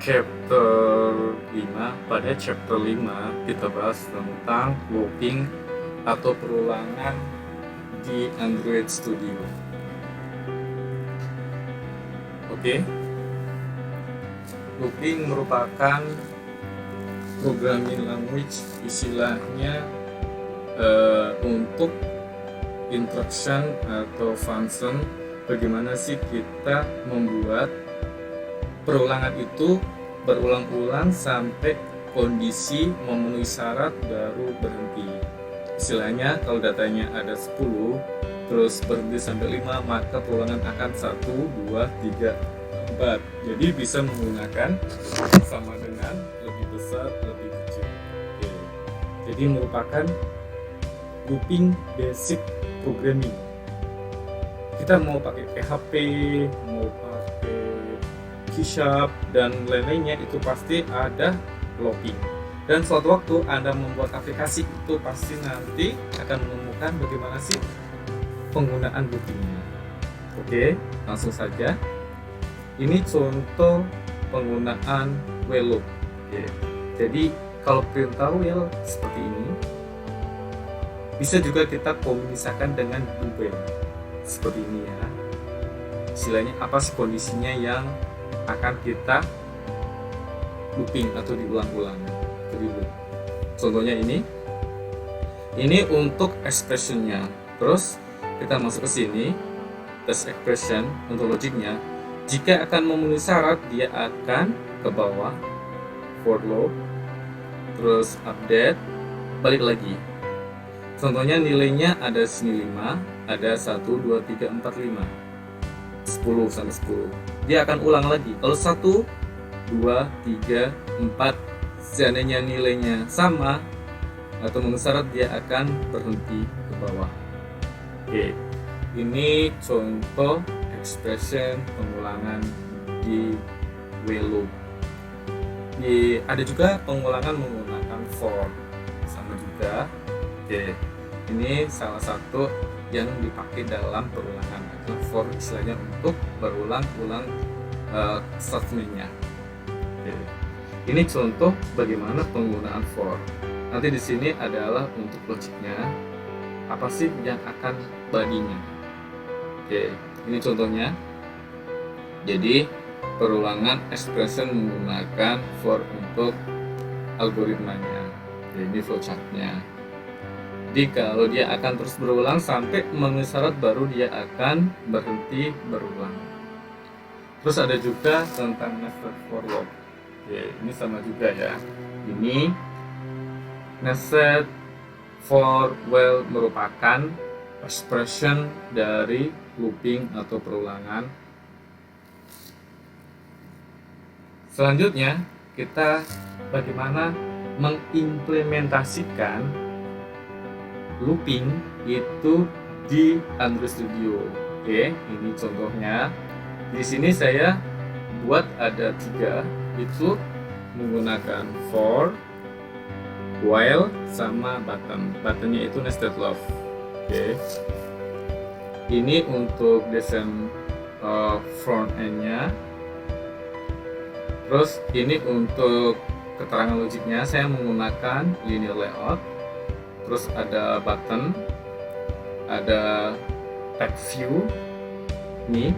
Chapter 5. Pada chapter 5 kita bahas tentang looping atau perulangan di Android Studio. Oke. Looping merupakan programming language, istilahnya untuk instruction atau function. Bagaimana sih kita membuat perulangan itu berulang-ulang sampai kondisi memenuhi syarat baru berhenti. Istilahnya kalau datanya ada 10 terus berhenti sampai 5, maka perulangan akan 1, 2, 3, 4. Jadi bisa menggunakan sama dengan lebih besar, lebih kecil. Oke. Jadi merupakan looping basic programming. Kita mau pakai PHP, mau pakai C# dan lain-lainnya, itu pasti ada looping. Dan suatu waktu Anda membuat aplikasi itu pasti nanti akan menemukan bagaimana sih penggunaan loopingnya. Oke, langsung saja. Ini contoh penggunaan while loop. Oke. Jadi kalau perintah while seperti ini, bisa juga kita kombinasikan dengan do while seperti ini ya. Istilahnya apa sih kondisinya yang akan kita looping atau diulang-ulang. Contohnya ini untuk expressionnya. Terus kita masuk ke sini, test expression untuk logiknya. Jika akan memenuhi syarat, dia akan ke bawah, for loop, terus update, balik lagi. Contohnya nilainya ada sini 5, ada 1, 2, 3, 4, 5, 10 sampai 10. Dia akan ulang lagi. Kalau 1, 2, 3, 4, seandainya nilainya sama atau memenuhi syarat, dia akan berhenti ke bawah. Oke, ini contoh expression pengulangan di while loop. Ada juga pengulangan menggunakan for, sama juga. Oke, ini salah satu yang dipakai dalam perulangan atau for, istilahnya untuk berulang-ulang statementnya. Oke. Ini contoh bagaimana penggunaan for. Nanti di sini adalah untuk logiknya, apa sih yang akan badinya. Oke, ini contohnya. Jadi perulangan expression menggunakan for untuk algoritmanya. Oke, ini flowchartnya. Jadi kalau dia akan terus berulang sampai memenuhi syarat, baru dia akan berhenti berulang. Terus ada juga tentang nested for loop. Oke, ini sama juga ya. Ini nested for while merupakan expression dari looping atau perulangan. Selanjutnya kita bagaimana mengimplementasikan looping itu di Android Studio. Oke, ini contohnya. Di sini saya buat ada 3, itu menggunakan for, while, sama button. Buttonnya itu nested loop. Oke. Ini untuk desain front end-nya. Terus ini untuk keterangan logiknya, saya menggunakan linear layout. Terus ada button, ada text view ini.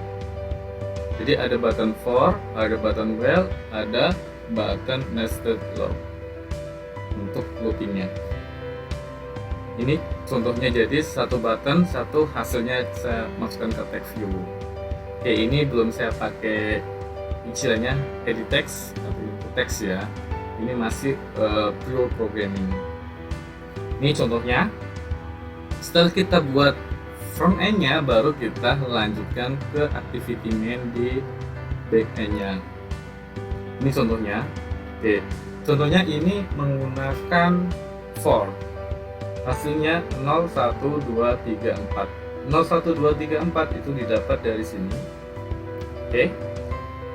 Jadi ada button for, ada button while, ada button nested loop untuk loopingnya. Ini contohnya, jadi satu button, satu hasilnya saya masukkan ke text view. Oke, ini belum saya pakai istilahnya edit text atau input text ya. Ini masih pure programming. Ini contohnya. Setelah kita buat front end-nya, baru kita lanjutkan ke activity main di back end-nya. Ini contohnya. Oke. Contohnya ini menggunakan for. Hasilnya 0, 1, 2, 3, 4. 0, 1, 2, 3, 4 itu didapat dari sini. Oke.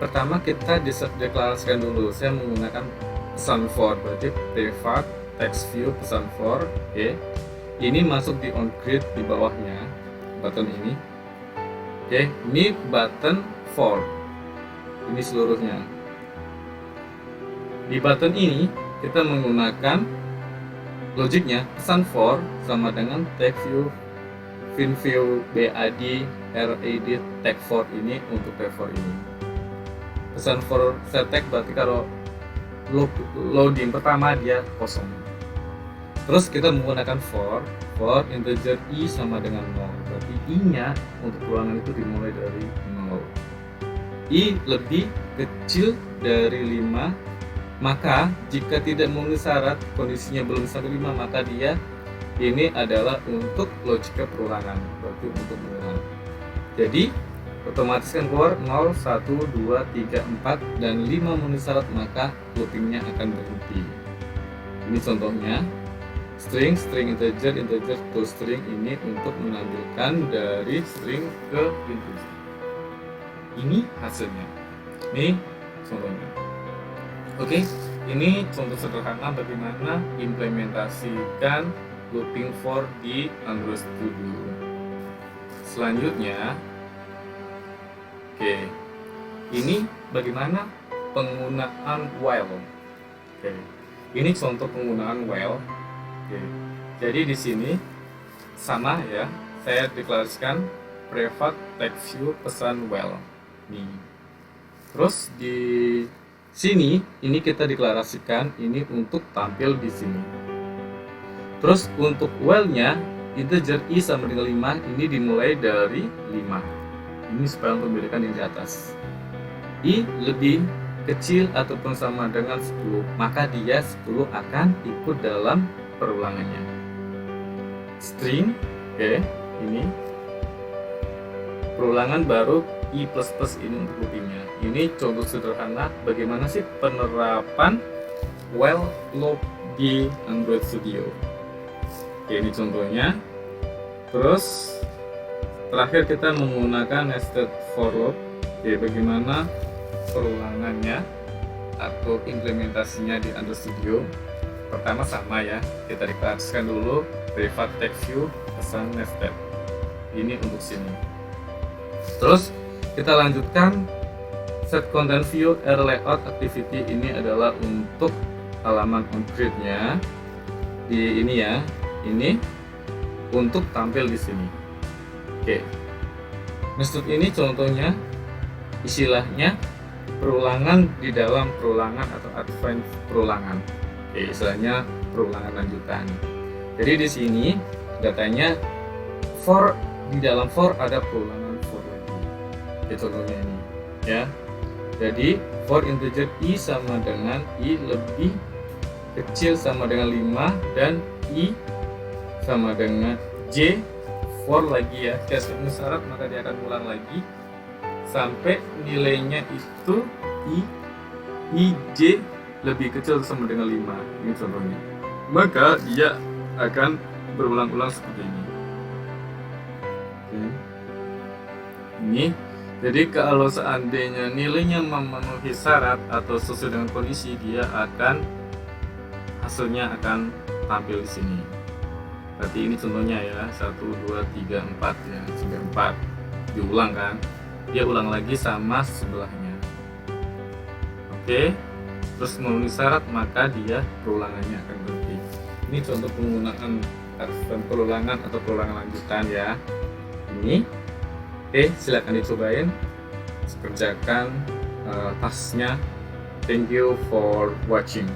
Pertama kita deklarasikan dulu. Saya menggunakan pesan for, berarti privat text view pesan for. Oke. Ini masuk di on grid di bawahnya, button ini. Oke, ini button for. Ini seluruhnya. Di button ini kita menggunakan logiknya pesan for sama dengan tag view finview BAD RAD tag for ini untuk tag for ini. Pesan for set tag berarti kalau loading pertama dia kosong. Terus kita menggunakan for integer i sama dengan 0. Berarti i-nya untuk ulangan itu dimulai dari 0. I lebih kecil dari 5, maka jika tidak memenuhi syarat, kondisinya belum sampai 5, maka dia ini adalah untuk logika perulangan, berarti untuk mengulang. Jadi otomatis kan keluar 0, 1, 2, 3, 4 dan 5 memenuhi syarat, maka loopingnya akan berhenti. Ini contohnya string integer to string ini untuk menampilkan dari string ke integer. Ini hasilnya. Ini contohnya. Oke, ini contoh sederhana bagaimana implementasikan looping for di Android Studio. Selanjutnya, oke, ini bagaimana penggunaan while. Oke, ini contoh penggunaan while. Oke, jadi di sini sama ya, saya deklarasikan private text view pesan while. Nih. Terus di sini ini kita deklarasikan ini untuk tampil di sini. Terus untuk while-nya integer i sama dengan 5 ini dimulai dari 5. Ini supaya untuk membedakan yang di atas. I lebih kecil ataupun sama dengan 10, maka dia 10 akan ikut dalam perulangannya. String, oke, ini perulangan baru i++ ini untuk loopingnya. Ini contoh sederhana bagaimana sih penerapan while loop di Android Studio. Oke, ini contohnya. Terus terakhir kita menggunakan nested for loop. Oke, bagaimana perulangannya atau implementasinya di Android Studio. Pertama sama ya, kita deklarasikan dulu private text view pesan nested. Ini untuk sini. Terus kita lanjutkan set content view r layout activity, ini adalah untuk halaman on grid-nya di ini ya. Ini untuk tampil di sini. Oke. Nested ini contohnya istilahnya perulangan di dalam perulangan atau advance perulangan. Oke, istilahnya perulangan lanjutan. Jadi di sini datanya for, di dalam for ada perulangan for lagi. Oke, contohnya ini ya. Jadi for integer i sama dengan i lebih kecil sama dengan 5 dan i sama dengan j, for lagi ya, jika memenuhi syarat maka dia akan ulang lagi sampai nilainya itu i j lebih kecil sama dengan 5. Ini contohnya. Maka dia akan berulang-ulang seperti ini. Oke. Ini jadi kalau seandainya nilainya memenuhi syarat atau sesuai dengan kondisi, dia akan hasilnya akan tampil di sini. Berarti ini contohnya ya, 1, 2, 3, 4 ya, sampai 4 diulang kan, dia ulang lagi sama sebelahnya. Oke, terus memenuhi syarat maka dia perulangannya akan berhenti. Ini contoh penggunaan perulangan atau perulangan lanjutan ya. Ini oke, silakan dicobain, kerjakan tasknya. Thank you for watching.